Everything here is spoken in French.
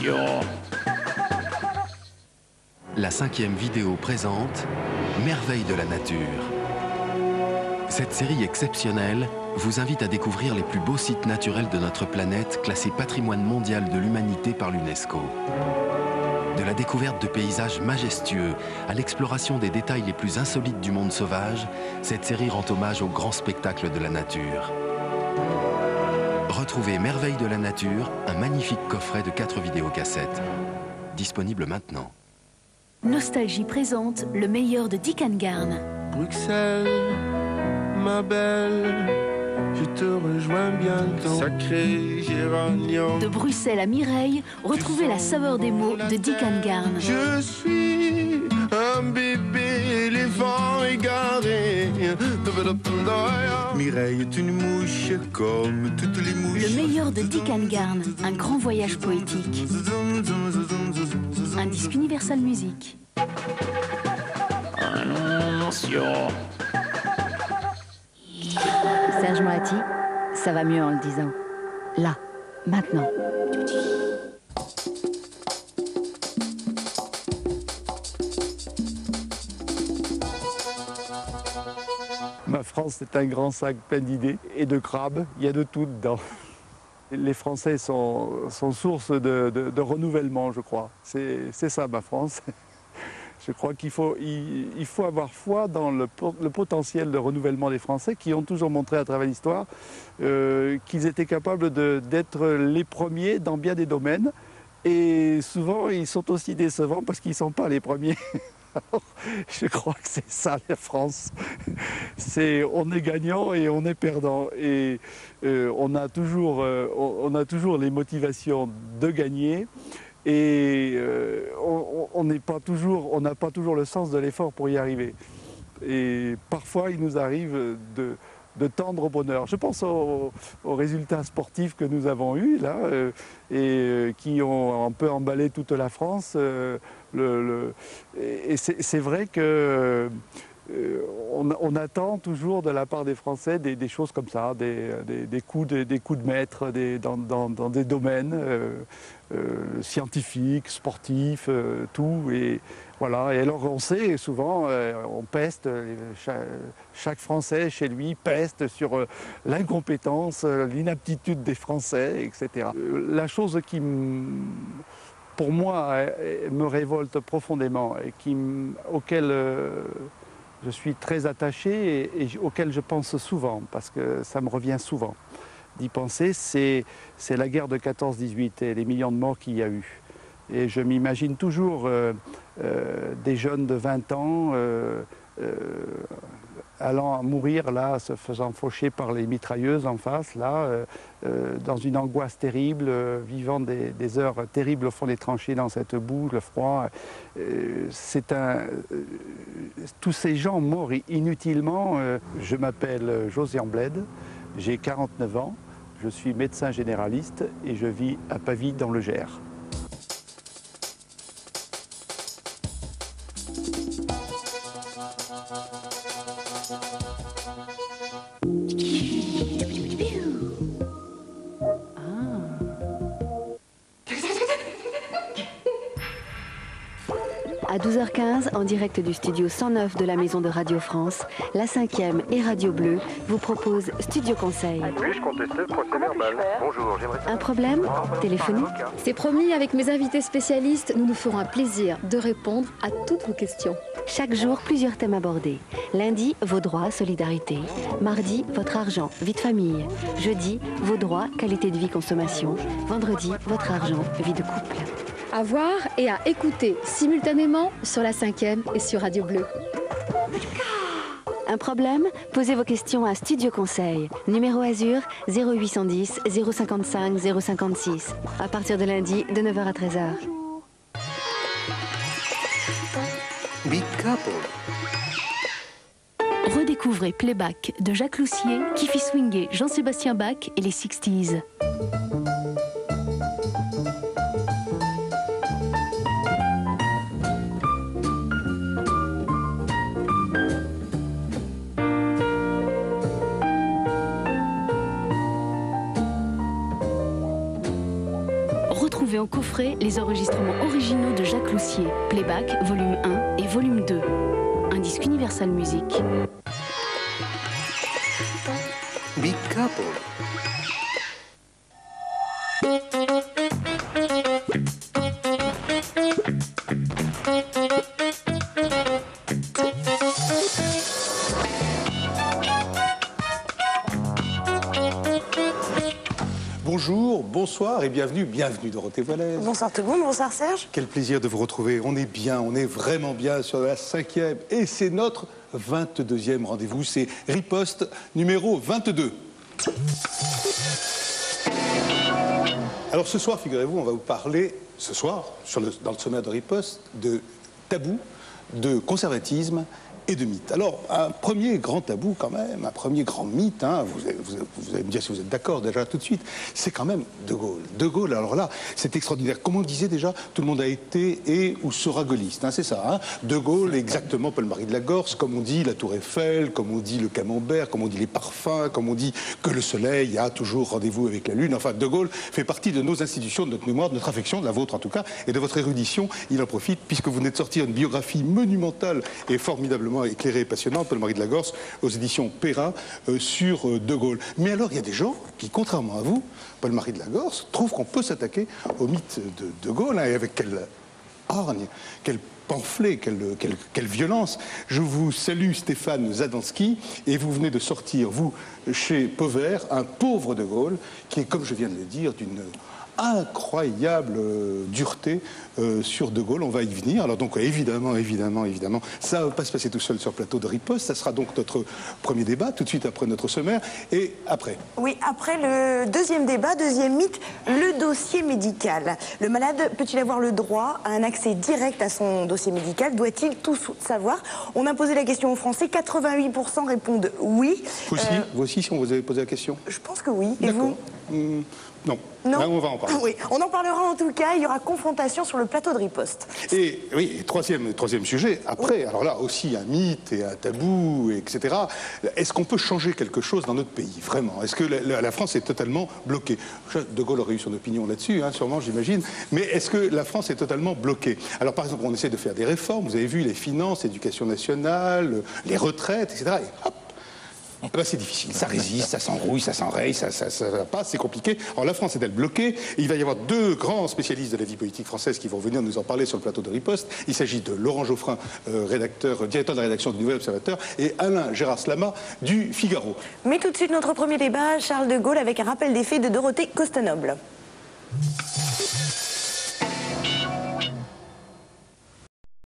Attention. La 5e vidéo présente Merveilles de la nature. Cette série exceptionnelle vous invite à découvrir les plus beaux sites naturels de notre planète classés patrimoine mondial de l'humanité par l'UNESCO. De la découverte de paysages majestueux à l'exploration des détails les plus insolites du monde sauvage, cette série rend hommage au grand spectacle de la nature. Retrouvez Merveilles de la nature, un magnifique coffret de 4 vidéocassettes. Disponible maintenant. Nostalgie présente le meilleur de Dick Garn. Bruxelles, ma belle, je te rejoins bientôt. Sacré géranium. De Bruxelles à Mireille, retrouvez la saveur des mots de Dick Garn. Je suis un bébé éléphant égaré. Mireille est une mouche comme toutes les mouches. Le meilleur de Dick Garn, un grand voyage poétique. Un disque Universal Music. Attention. Serge Moati, ça va mieux en le disant. Là, maintenant. Ma France, c'est un grand sac plein d'idées et de crabes. Il y a de tout dedans. Les Français sont source de renouvellement, je crois. C'est ça, ma France. Je crois qu'il faut avoir foi dans le potentiel de renouvellement des Français qui ont toujours montré à travers l'histoire qu'ils étaient capables d'être les premiers dans bien des domaines. Et souvent, ils sont aussi décevants parce qu'ils ne sont pas les premiers. Alors, je crois que c'est ça la France. On est gagnant et on est perdant. Et on a toujours les motivations de gagner. Et on n'a pas toujours le sens de l'effort pour y arriver. Et parfois, il nous arrive de tendre au bonheur. Je pense aux résultats sportifs que nous avons eus là, et qui ont un peu emballé toute la France. Et c'est vrai que on attend toujours de la part des Français des choses comme ça, des coups de maître dans des domaines scientifiques, sportifs, tout. Et voilà. Et alors on sait souvent, on peste, chaque Français chez lui peste sur l'incompétence, l'inaptitude des Français, etc. La chose qui pour moi me révolte profondément et auquel je suis très attaché et auquel je pense souvent, parce que ça me revient souvent d'y penser, c'est la guerre de 14-18 et les millions de morts qu'il y a eu. Et je m'imagine toujours des jeunes de 20 ans allant mourir là, se faisant faucher par les mitrailleuses en face, là, dans une angoisse terrible, vivant des heures terribles au fond des tranchées dans cette boue, le froid. Tous ces gens morts inutilement. Je m'appelle Josian Bled, j'ai 49 ans, je suis médecin généraliste et je vis à Pavie dans le Gers. À 12h15, en direct du studio 109 de la Maison de Radio France, la 5e et Radio Bleu vous propose Studio Conseil. Puis-je contester le procès verbal? Bonjour, j'aimerais... Un problème téléphonique? C'est promis, avec mes invités spécialistes, nous nous ferons un plaisir de répondre à toutes vos questions. Chaque jour, plusieurs thèmes abordés. Lundi, vos droits, solidarité. Mardi, votre argent, vie de famille. Jeudi, vos droits, qualité de vie, consommation. Vendredi, votre argent, vie de couple. À voir et à écouter simultanément sur la 5e et sur Radio Bleu. Un problème? Posez vos questions à Studio Conseil. Numéro Azur 0810 055 056. À partir de lundi, de 9h à 13h. Big Couple. Redécouvrez Playback de Jacques Loussier qui fit swinguer Jean-Sébastien Bach et les 60s. Retrouvez en coffret les enregistrements originaux de Jacques Loussier, Playback, volume 1 et volume 2. Un disque Universal Music. Big Couple. Bonjour, bonsoir et bienvenue Dorothée Voillez. Bonsoir tout le monde, bonsoir Serge. Quel plaisir de vous retrouver, on est bien, on est vraiment bien sur la 5e et c'est notre 22e rendez-vous, c'est Riposte numéro 22. Alors ce soir, figurez-vous, on va vous parler, ce soir, dans le sommaire de Riposte, de tabou, de conservatisme et de mythe. Alors, un premier grand tabou quand même, un premier grand mythe, hein, vous allez me dire si vous êtes d'accord déjà tout de suite, c'est quand même De Gaulle. De Gaulle, alors là, c'est extraordinaire. Comme on disait déjà, tout le monde a été et ou sera gaulliste, hein, c'est ça. Hein. De Gaulle, exactement, Paul-Marie de la Gorce, comme on dit la Tour Eiffel, comme on dit le Camembert, comme on dit les parfums, comme on dit que le soleil a toujours rendez-vous avec la lune. Enfin, De Gaulle fait partie de nos institutions, de notre mémoire, de notre affection, de la vôtre en tout cas, et de votre érudition. Il en profite puisque vous venez de sortir une biographie monumentale et formidablement éclairée et passionnante, Paul-Marie de la Gorce, aux éditions Perrin, sur De Gaulle. Mais alors, il y a des gens qui, contrairement à vous, Paul-Marie de la Gorce, trouvent qu'on peut s'attaquer au mythe de Gaulle, hein, et avec quelle hargne, quel pamphlet, quelle violence. Je vous salue Stéphane Zadansky, et vous venez de sortir, vous, chez Pauvert, un pauvre De Gaulle, qui est, comme je viens de le dire, d'une incroyable dureté sur De Gaulle. On va y venir. Alors donc évidemment, ça ne va pas se passer tout seul sur le plateau de Riposte. Ça sera donc notre premier débat, tout de suite après notre sommaire. Et après? Oui, après le deuxième débat, deuxième mythe, le dossier médical. Le malade peut-il avoir le droit à un accès direct à son dossier médical? Doit-il tout savoir? On a posé la question aux Français, 88% répondent oui. Vous aussi, si on vous avait posé la question? Je pense que oui. Et d'accord. vous? Non. Non. Là, on va en parler. Oui, on en parlera en tout cas. Il y aura confrontation sur le plateau de Riposte. Et oui, troisième sujet. Après, alors là aussi un mythe et un tabou, etc. Est-ce qu'on peut changer quelque chose dans notre pays, vraiment? Est-ce que la France est totalement bloquée? De Gaulle aurait eu son opinion là-dessus, hein, sûrement, j'imagine. Mais est-ce que la France est totalement bloquée? Alors, par exemple, on essaie de faire des réformes. Vous avez vu les finances, l'éducation nationale, les retraites, etc. Et hop. Ben c'est difficile, ça résiste, ça s'enrouille, ça s'enraye, ça passe, c'est compliqué. Alors la France est-elle bloquée? Et il va y avoir deux grands spécialistes de la vie politique française qui vont venir nous en parler sur le plateau de Riposte. Il s'agit de Laurent Geoffrin, directeur de la rédaction du Nouvel Observateur, et Alain Gérard Slama du Figaro. Mais tout de suite, notre premier débat, Charles de Gaulle avec un rappel des faits de Dorothée Costanoble.